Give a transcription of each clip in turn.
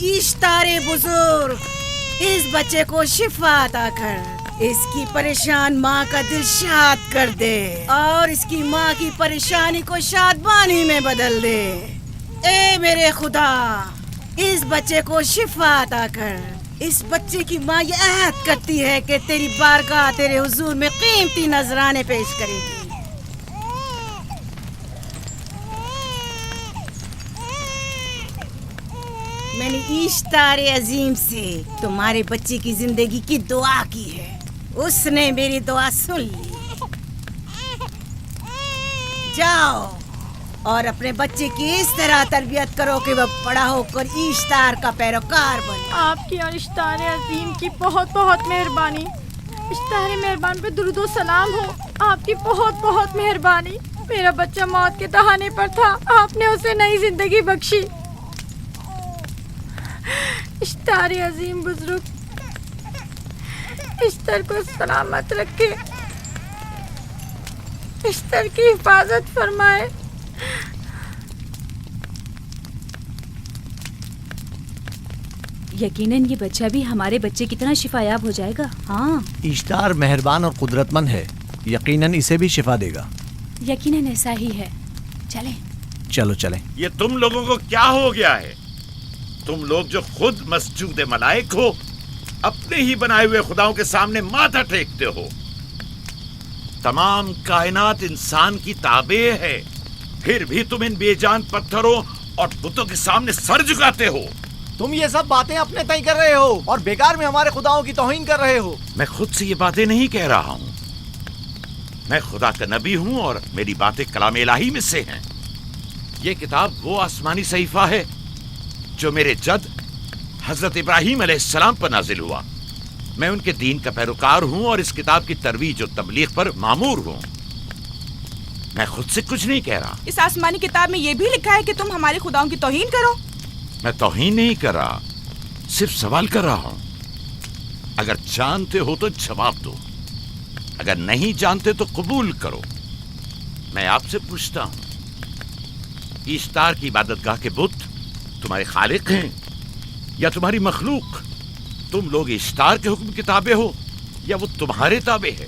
اشتار بزرگ اس بچے کو شفا عطا کر، اس کی پریشان ماں کا دل شاد کر دے اور اس کی ماں کی پریشانی کو شادمانی میں بدل دے۔ اے میرے خدا، اس بچے کو شفا عطا کر۔ اس بچے کی ماں یہ عہد کرتی ہے کہ تیری بارگاہ تیرے حضور میں قیمتی نذرانے پیش کرے گی۔ میں نے اشتار عظیم سے تمہارے بچے کی زندگی کی دعا کی ہے، اس نے میری دعا سن لی۔ جاؤ اور اپنے بچے کی اس طرح تربیت کرو کہ وہ بڑا ہو کر اشتار کا پیروکار بنے۔ آپ کی اور اشتار عظیم کی بہت بہت مہربانی۔ اشتار مہربان پہ درود و سلام ہو، آپ کی بہت بہت مہربانی۔ میرا بچہ موت کے دہانے پر تھا، آپ نے اسے نئی زندگی بخشی۔ اشتار عظیم بزرگ اشتر کو سلامت رکھے، اشتر کی حفاظت فرمائے۔ یقیناً یہ بچہ بھی ہمارے بچے کی طرح شفا یاب ہو جائے گا۔ ہاں، اشتار مہربان اور قدرت مند ہے، یقیناً اسے بھی شفا دے گا۔ یقیناً ایسا ہی ہے۔ چلیں چلو چلیں۔ یہ تم لوگوں کو کیا ہو گیا ہے؟ تم لوگ جو خود مسجود ملائک ہو، اپنے ہی بنائے ہوئے خداؤں کے سامنے ماتھا ٹیکتے ہو۔ تمام کائنات انسان کی تابع ہے، پھر بھی تم ان بے جان پتھروں اور بتوں کے سامنے سر جھکاتے ہو۔ تم یہ سب باتیں اپنے تئیں کر رہے ہو اور بیکار میں ہمارے خداؤں کی توہین کر رہے ہو۔ میں خود سے یہ باتیں نہیں کہہ رہا ہوں، میں خدا کا نبی ہوں اور میری باتیں کلام الہی میں سے ہیں۔ یہ کتاب وہ آسمانی صحیفہ ہے جو میرے جد حضرت ابراہیم علیہ السلام پر نازل ہوا۔ میں ان کے دین کا پیروکار ہوں اور اس کتاب کی ترویج و تبلیغ پر مامور ہوں۔ میں خود سے کچھ نہیں کہہ رہا۔ اس آسمانی کتاب میں یہ بھی لکھا ہے کہ تم ہمارے خداؤں کی توہین کرو۔ میں توہین نہیں کر رہا، صرف سوال کر رہا ہوں۔ اگر جانتے ہو تو جواب دو، اگر نہیں جانتے تو قبول کرو۔ میں آپ سے پوچھتا ہوں، اشتار کی عبادت گاہ کے بت تمہارے خالق ہیں یا تمہاری مخلوق؟ تم لوگ اشتار کے حکم کے تابع ہو یا وہ تمہارے تابع ہے؟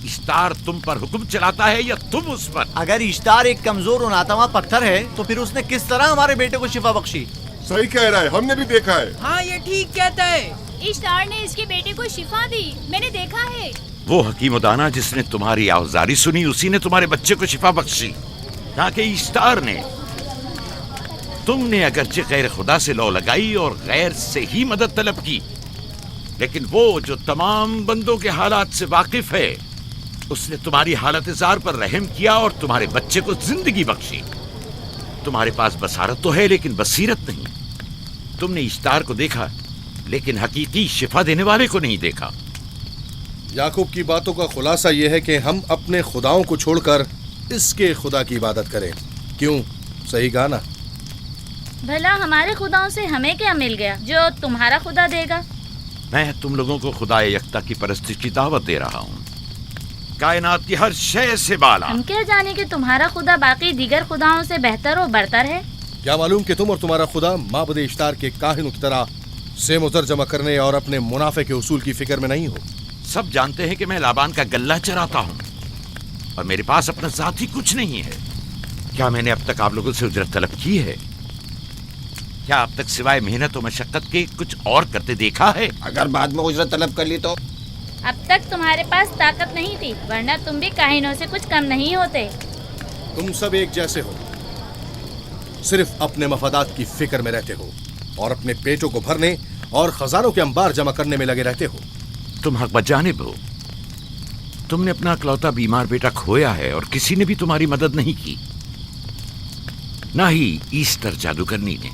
اشتار تم پر حکم چلاتا ہے یا تم اس پر؟ اگر اشتار ایک کمزور اور ناتواں پتھر ہے تو پھر اس نے کس طرح ہمارے بیٹے کو شفا بخشی؟ صحیح کہہ رہا ہے، ہم نے بھی دیکھا ہے۔ ہاں یہ ٹھیک کہتا ہے۔ اشتار نے اس کے بیٹے کو شفا دی، میں نے دیکھا ہے۔ وہ حکیم و دانا جس نے تمہاری آوزاری سنی، اسی نے تمہارے بچے کو شفا بخشی۔ تاکہ اشتار نے، تم نے اگرچہ غیر خدا سے لو لگائی اور غیر سے ہی مدد طلب کی، لیکن وہ جو تمام بندوں کے حالات سے واقف ہے، اس نے تمہاری حالت زار پر رحم کیا اور تمہارے بچے کو زندگی بخشی۔ تمہارے پاس بصارت تو ہے لیکن بصیرت نہیں۔ تم نے اشتار کو دیکھا لیکن حقیقی شفا دینے والے کو نہیں دیکھا۔ یعقوب کی باتوں کا خلاصہ یہ ہے کہ ہم اپنے خداؤں کو چھوڑ کر اس کے خدا کی عبادت کریں۔ کیوں؟ صحیح کہا نا؟ بھلا ہمارے خداؤں سے ہمیں کیا مل گیا جو تمہارا خدا دے گا؟ میں تم لوگوں کو خدا یکتا کی پرستش کی دعوت دے رہا ہوں، کائنات کی ہر شے سے بالا۔ ہم کیا جانے کہ تمہارا خدا باقی دیگر خداؤں سے بہتر و برتر ہے؟ کیا معلوم کہ تم اور تمہارا خدا معبد اشتار کے کاہنوں کی طرح سیم و زر جمع کرنے اور اپنے منافع کے اصول کی فکر میں نہیں ہو؟ سب جانتے ہیں کہ میں لابان کا گلہ چراتا ہوں اور میرے پاس اپنا ذاتی کچھ نہیں ہے۔ کیا میں نے اب تک آپ لوگوں سے اجرت طلب کی ہے؟ کیا اب تک سوائے محنت و مشقت کے کچھ اور کرتے دیکھا ہے؟ اگر بعد میں اجرت طلب کر لی تو؟ اب تک تمہارے پاس طاقت نہیں تھی، ورنہ تم بھی کاہنوں سے کچھ کم نہیں ہوتے۔ تم سب ایک جیسے ہو، صرف اپنے مفادات کی فکر میں رہتے ہو اور اپنے پیٹوں کو بھرنے اور خزانوں کے انبار جمع کرنے میں لگے رہتے ہو۔ تم حق بجانب ہو۔ تم نے اپنا اکلوتا بیمار بیٹا کھویا ہے اور کسی نے بھی تمہاری مدد نہیں کی، نہ ہی ایسٹر جادوگرنی نے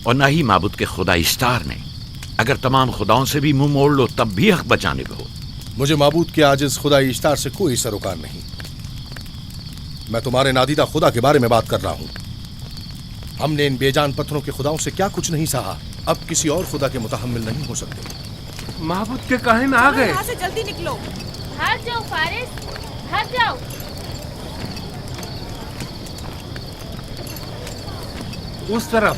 اور نہ ہی معبود کے خدا اشتار نے۔ اگر تمام خداؤں سے بھی منہ موڑ لو تب بھی حق بجانب ہو۔ مجھے معبود کے عاجز خدا اشتار سے کوئی سروکار نہیں۔ میں تمہارے نادیدہ خدا کے بارے میں بات کر رہا ہوں۔ ہم نے ان بے جان پتھروں کے خداؤں سے کیا کچھ نہیں سہا، اب کسی اور خدا کے متحمل نہیں ہو سکتے۔ معبود کے کاہن آ گئے۔ یہاں سے جلدی نکلو۔ بھاگ جاؤ فارس، بھاگ جاؤ۔ اس طرف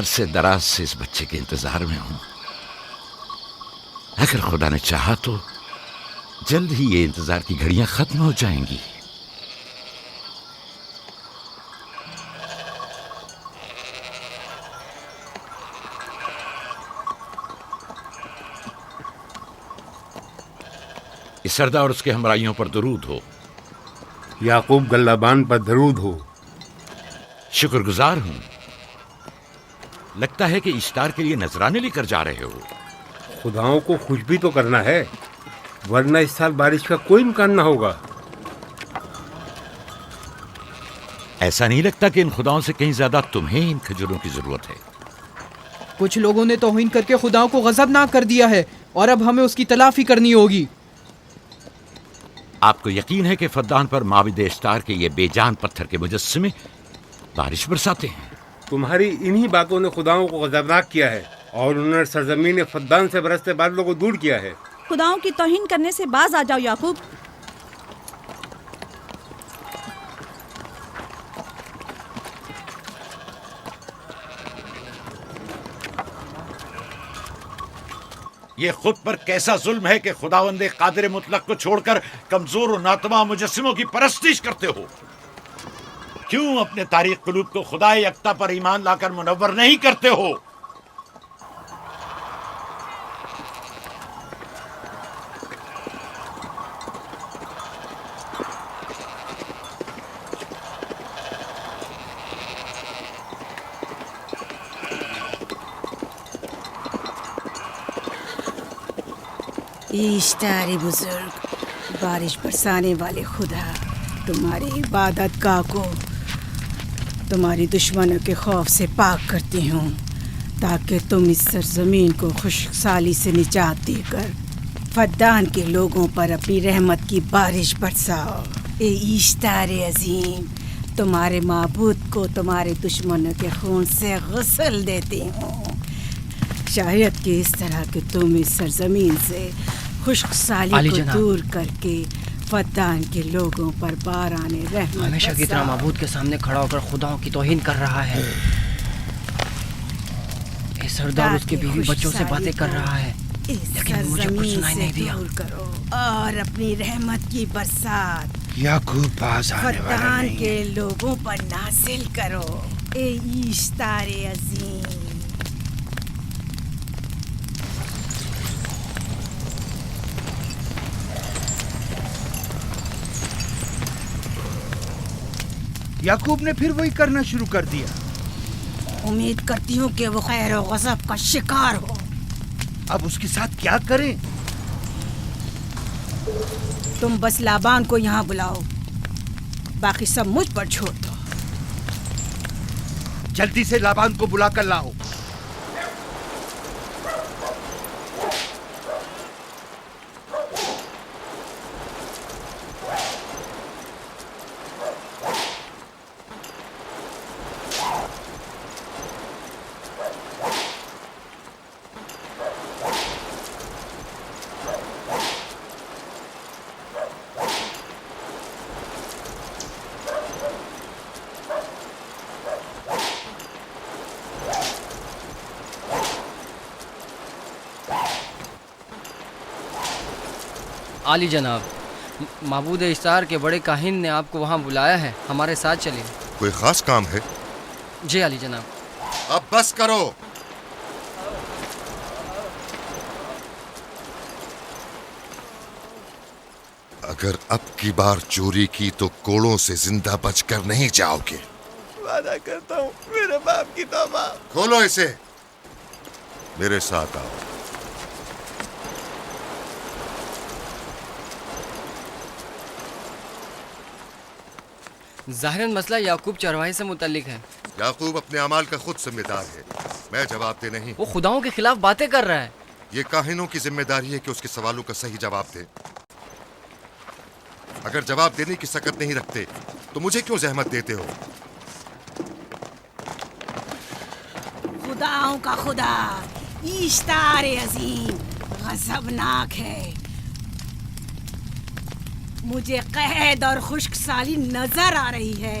عرصے دراز سے اس بچے کے انتظار میں ہوں. اگر خدا نے چاہا تو جلد ہی یہ انتظار کی گھڑیاں ختم ہو جائیں گی. اس سردار اور اس کے ہمراہیوں پر درود ہو. یعقوب گلابان پر درود ہو. شکر گزار ہوں. لگتا ہے کہ اشتار کے لیے نذرانے لے کر جا رہے ہو. خداؤں کو خوش بھی تو کرنا ہے، ورنہ اس سال بارش کا کوئی امکان نہ ہوگا. ایسا نہیں لگتا کہ ان خداؤں سے کہیں زیادہ تمہیں ان کھجوروں کی ضرورت ہے؟ کچھ لوگوں نے توہین کر کے خداؤں کو غضبناک کر دیا ہے اور اب ہمیں اس کی تلافی کرنی ہوگی. آپ کو یقین ہے کہ فدان پر معبد اشتار کے یہ بے جان پتھر کے مجسمے بارش برساتے ہیں؟ تمہاری انہی باتوں نے خداؤں کو غضبناک کیا ہے اور انہوں نے سرزمین فدان سے برستے بادلوں کو دور کیا ہے. خداؤں کی توہین کرنے سے باز آ جاؤ یعقوب. یہ خود پر کیسا ظلم ہے کہ خداوند قادر مطلق کو چھوڑ کر کمزور و ناتواں مجسموں کی پرستش کرتے ہو. کیوں اپنے تاریخ قلوب کو خدا یکتا پر ایمان لا کر منور نہیں کرتے ہو؟ اشتاری بزرگ، بارش برسانے والے خدا، تمہاری عبادت گاہ کو تمہاری دشمنوں کے خوف سے پاک کرتی ہوں تاکہ تم اس سرزمین کو خشک سالی سے نجات دے کر فدان کے لوگوں پر اپنی رحمت کی بارش برساؤ. اے اشتار عظیم، تمہارے معبود کو تمہارے دشمنوں کے خون سے غسل دیتی ہوں. شاید کہ اس طرح کہ تم اس سرزمین سے خشک سالی کو دور کر کے فدان کے لوگوں پر باران رحمت ہمیشہ کی طرح معبود کے سامنے کھڑا ہو کر خداؤں کی توہین کر رہا ہے. اے سردار اس کے بیوی بچوں سے باتیں کر رہا ہے لیکن مجھے کچھ سنائی نہیں دیا. کرو اور اپنی رحمت کی برسات یعقوب باز آنے والا فدان نہیں. کے لوگوں پر نازل کرو. اے اشتار عظیم، یعقوب نے پھر وہی کرنا شروع کر دیا. امید کرتی ہوں کہ وہ خیر و غضب کا شکار ہو. اب اس کے ساتھ کیا کریں؟ تم بس لابان کو یہاں بلاؤ، باقی سب مجھ پر چھوڑ دو. جلدی سے لابان کو بلا کر لاؤ. عالی جناب، معبود اشتار کے بڑے کاہن نے آپ کو وہاں بلایا ہے، ہمارے ساتھ چلیں. کوئی خاص کام ہے؟ جی عالی جناب. اب بس کرو. اگر اب کی بار چوری کی تو کوڑوں سے زندہ بچ کر نہیں جاؤ گے. وعدہ کرتا ہوں میرے باپ کی توبہ. کھولو اسے، میرے ساتھ آؤ. ظاہراً مسئلہ یعقوب چرواہے سے متعلق ہے. یعقوب اپنے اعمال کا خود ذمہ دار ہے، میں جواب دہ نہیں. وہ خداؤں کے خلاف باتیں کر رہا ہے. یہ کاہنوں کی ذمہ داری ہے کہ اس کے سوالوں کا صحیح جواب دے. اگر جواب دینے کی سکت نہیں رکھتے تو مجھے کیوں زحمت دیتے ہو؟ خداؤں کا خدا اشتار عظیم غضبناک ہے. مجھے قحط اور خشک سالی نظر آ رہی ہے.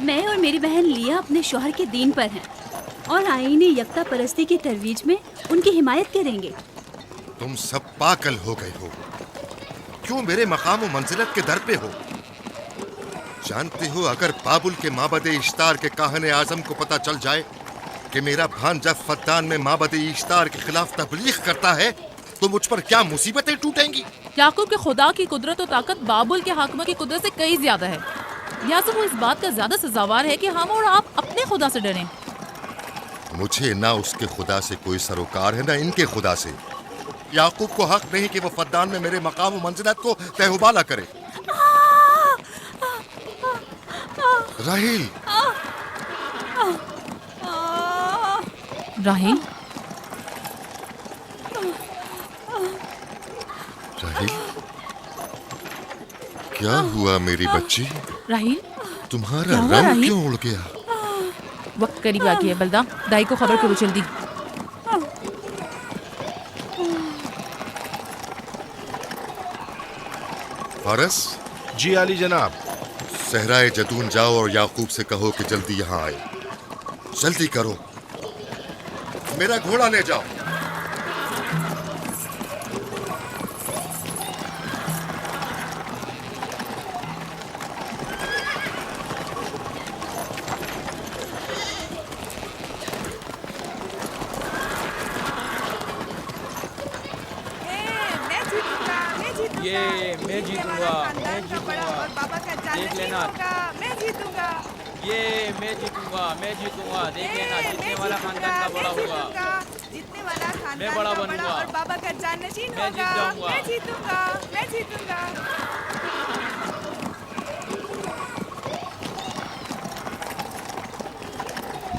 میں اور میری بہن لیا اپنے شوہر کے دین پر ہیں اور آئینی یکتا پرستی کی ترویج میں ان کی حمایت کریں گے۔ تم سب پاگل ہو گئے ہو، کیوں میرے مقام و منزلت کے در پہ ہو؟ جانتے ہو اگر بابل کے معبد اشتار کے کاہن اعظم کو پتہ چل جائے کہ میرا بھانجا فدان میں معبد اشتار کے خلاف تبلیغ کرتا ہے تو مجھ پر کیا مصیبتیں ٹوٹیں گی؟ یعقوب کے خدا کی قدرت و طاقت بابل کے حاکموں کی قدرت سے کئی زیادہ ہے، لہٰذا وہ اس بات کا زیادہ سزاوار ہے کہ ہم اور آپ اپنے خدا سے ڈریں۔ مجھے نہ اس کے خدا سے کوئی سروکار ہے نہ ان کے خدا سے۔ یعقوب کو حق نہیں کہ وہ فدان میں میرے مقام و منزلت کو تہوبالا کرے۔ راہیل، راہیل، راہیل، کیا ہوا میری بچی؟ راہیل، تمہارا کیا ہوا رنگ راہیل؟ کیوں اڑ گیا؟ وقت قریب آ گیا ہے بلدہ، دائی کو خبر کرو جلدی۔ فارس، جی علی جناب۔ صحرائے جدون جاؤ اور یعقوب سے کہو کہ جلدی یہاں آئے۔ جلدی کرو، میرا گھوڑا لے جاؤ۔ یہ میں جیتوں گا، میں جیتوں گا، دیکھ لینا، میں جیتوں گا، یہ میں جیتوں گا، میں جیتوں گا، دیکھ لینا، جیتنے والا خاندان کا بڑا ہوگا، جیتنے والا خاندان میں بڑا بنوں گا، اور بابا کا جانشین میں جیت جاؤں گا، میں جیتوں گا، میں جیتوں گا۔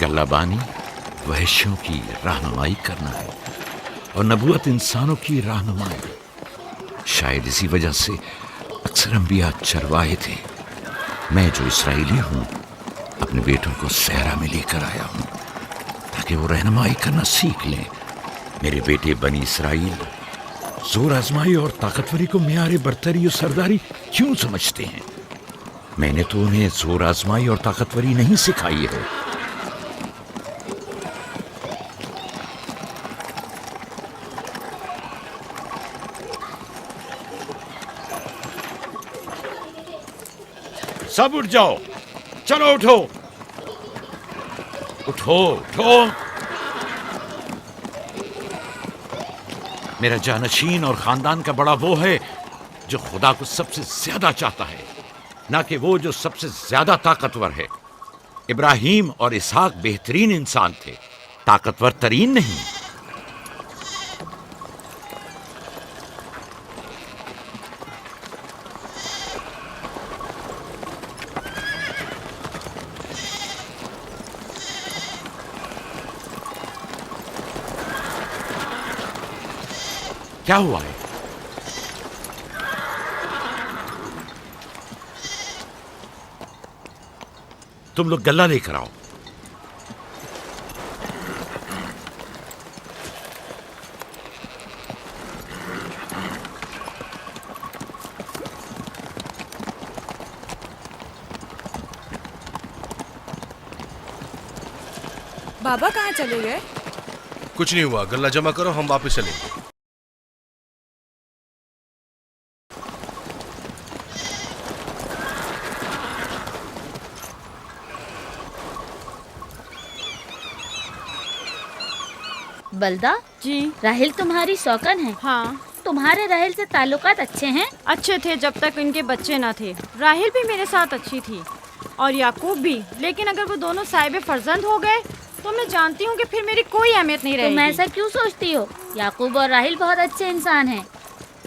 گلہ بانی وحشیوں کی رہنمائی کرنا ہے اور نبوت انسانوں کی رہنمائی۔ شاید اسی وجہ سے اکثر انبیاء چرواہے تھے۔ میں جو اسرائیلی ہوں اپنے بیٹوں کو صحرا میں لے کر آیا ہوں تاکہ وہ رہنمائی کرنا سیکھ لیں۔ میرے بیٹے بنی اسرائیل زور آزمائی اور طاقتوری کو معیار برتری اور سرداری کیوں سمجھتے ہیں؟ میں نے تو انہیں زور آزمائی اور طاقتوری نہیں سکھائی ہے۔ سب اٹھ جاؤ، چلو اٹھو اٹھو اٹھو۔ میرا جانشین اور خاندان کا بڑا وہ ہے جو خدا کو سب سے زیادہ چاہتا ہے، نہ کہ وہ جو سب سے زیادہ طاقتور ہے۔ ابراہیم اور اسحاق بہترین انسان تھے، طاقتور ترین نہیں۔ کیا ہوا ہے؟ تم لوگ گلہ لے کر آؤ۔ بابا کہاں چلے گئے؟ کچھ نہیں ہوا، گلہ جمع کرو، ہم واپس چلیں گے۔ بلدہ جی راہیل تمہاری سوکن ہے؟ ہاں، تمہارے راہیل سے تعلقات اچھے ہیں؟ اچھے تھے جب تک ان کے بچے نہ تھے۔ راہیل بھی میرے ساتھ اچھی تھی اور یعقوب بھی، لیکن اگر وہ دونوں صاحب فرزند ہو گئے تو میں جانتی ہوں کہ پھر میری کوئی اہمیت نہیں رہے تم گی۔ ایسا کیوں سوچتی ہو؟ یعقوب اور راہیل بہت اچھے انسان ہیں۔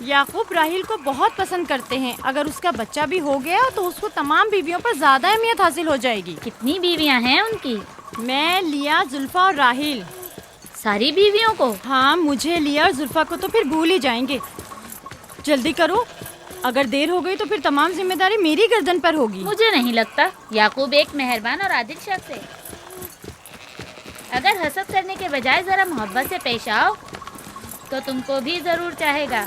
یعقوب راہیل کو بہت پسند کرتے ہیں، اگر اس کا بچہ بھی ہو گیا تو اس کو تمام بیویوں پر زیادہ اہمیت حاصل ہو جائے گی۔ کتنی بیویاں ہیں ان کی؟ میں، لیا، زلفا اور راہیل۔ ساری بیویوں کو؟ ہاں، مجھے، لیا اور زلفا کو تو پھر بھول ہی جائیں گے۔ جلدی کرو، اگر دیر ہو گئی تو پھر تمام ذمہ داری میری گردن پر ہوگی۔ مجھے نہیں لگتا، یعقوب ایک مہربان اور عادل شخص ہے۔ اگر حسد کرنے کے بجائے ذرا محبت سے پیش آؤ تو تم کو بھی ضرور چاہے گا۔